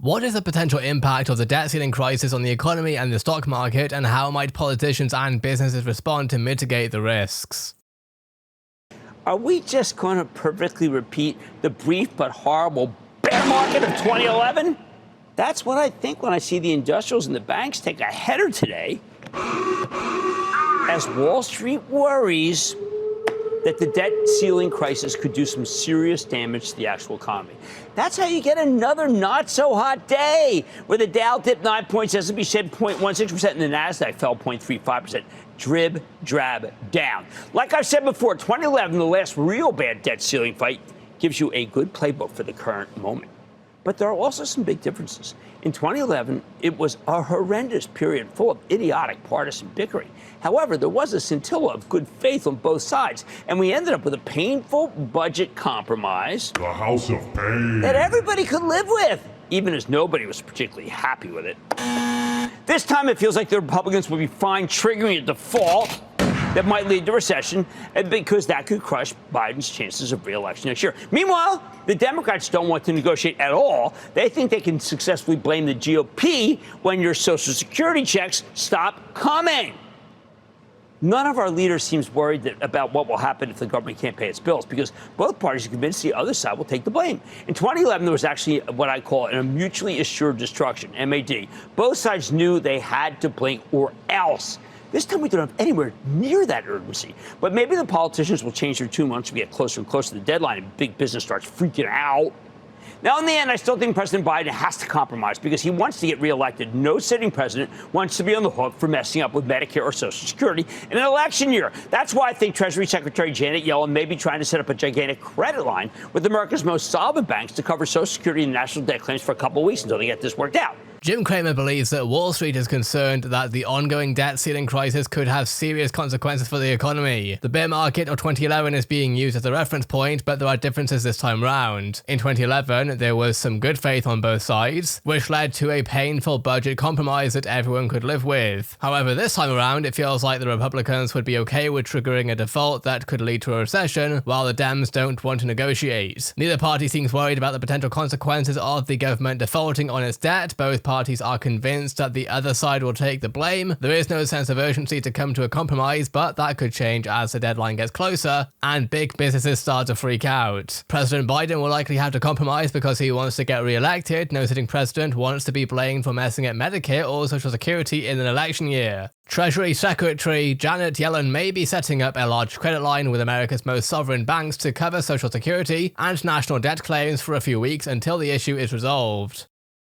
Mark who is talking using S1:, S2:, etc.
S1: What is the potential impact of the debt ceiling crisis on the economy and the stock market, and how might politicians and businesses respond to mitigate the risks?
S2: Are we just going to perfectly repeat the brief but horrible bear market of 2011? That's what I think when I see the industrials and the banks take a header today as Wall Street worries that the debt ceiling crisis could do some serious damage to the actual economy. That's how you get another not-so-hot day, where the Dow dipped 9 points, S&P shed 0.16%, and the Nasdaq fell 0.35%. Drib, drab, down. Like I've said before, 2011, the last real bad debt ceiling fight, gives you a good playbook for the current moment. But there are also some big differences. In 2011, it was a horrendous period full of idiotic partisan bickering. However, there was a scintilla of good faith on both sides, and we ended up with a painful budget compromise.
S3: The House of Pain.
S2: That everybody could live with, even as nobody was particularly happy with it. This time, it feels like the Republicans will be fine triggering a default that might lead to recession, because that could crush Biden's chances of re-election next year. Meanwhile, the Democrats don't want to negotiate at all. They think they can successfully blame the GOP when your Social Security checks stop coming. None of our leaders seems worried about what will happen if the government can't pay its bills, because both parties are convinced the other side will take the blame. In 2011, there was actually what I call a mutually assured destruction, MAD. Both sides knew they had to blink or else. This time we don't have anywhere near that urgency. But maybe the politicians will change their tune once we get closer and closer to the deadline and big business starts freaking out. Now, in the end, I still think President Biden has to compromise because he wants to get reelected. No sitting president wants to be on the hook for messing up with Medicare or Social Security in an election year. That's why I think Treasury Secretary Janet Yellen may be trying to set up a gigantic credit line with America's most solvent banks to cover Social Security and national debt claims for a couple of weeks until they get this worked out.
S1: Jim Cramer believes that Wall Street is concerned that the ongoing debt ceiling crisis could have serious consequences for the economy. The bear market of 2011 is being used as a reference point, but there are differences this time round. In 2011, there was some good faith on both sides, which led to a painful budget compromise that everyone could live with. However, this time around, it feels like the Republicans would be okay with triggering a default that could lead to a recession, while the Dems don't want to negotiate. Neither party seems worried about the potential consequences of the government defaulting on its debt. Both parties are convinced that the other side will take the blame. There is no sense of urgency to come to a compromise, but that could change as the deadline gets closer and big businesses start to freak out. President Biden will likely have to compromise because he wants to get re-elected. No sitting president wants to be blamed for messing up Medicare or Social Security in an election year. Treasury Secretary Janet Yellen may be setting up a large credit line with America's most sovereign banks to cover Social Security and national debt claims for a few weeks until the issue is resolved.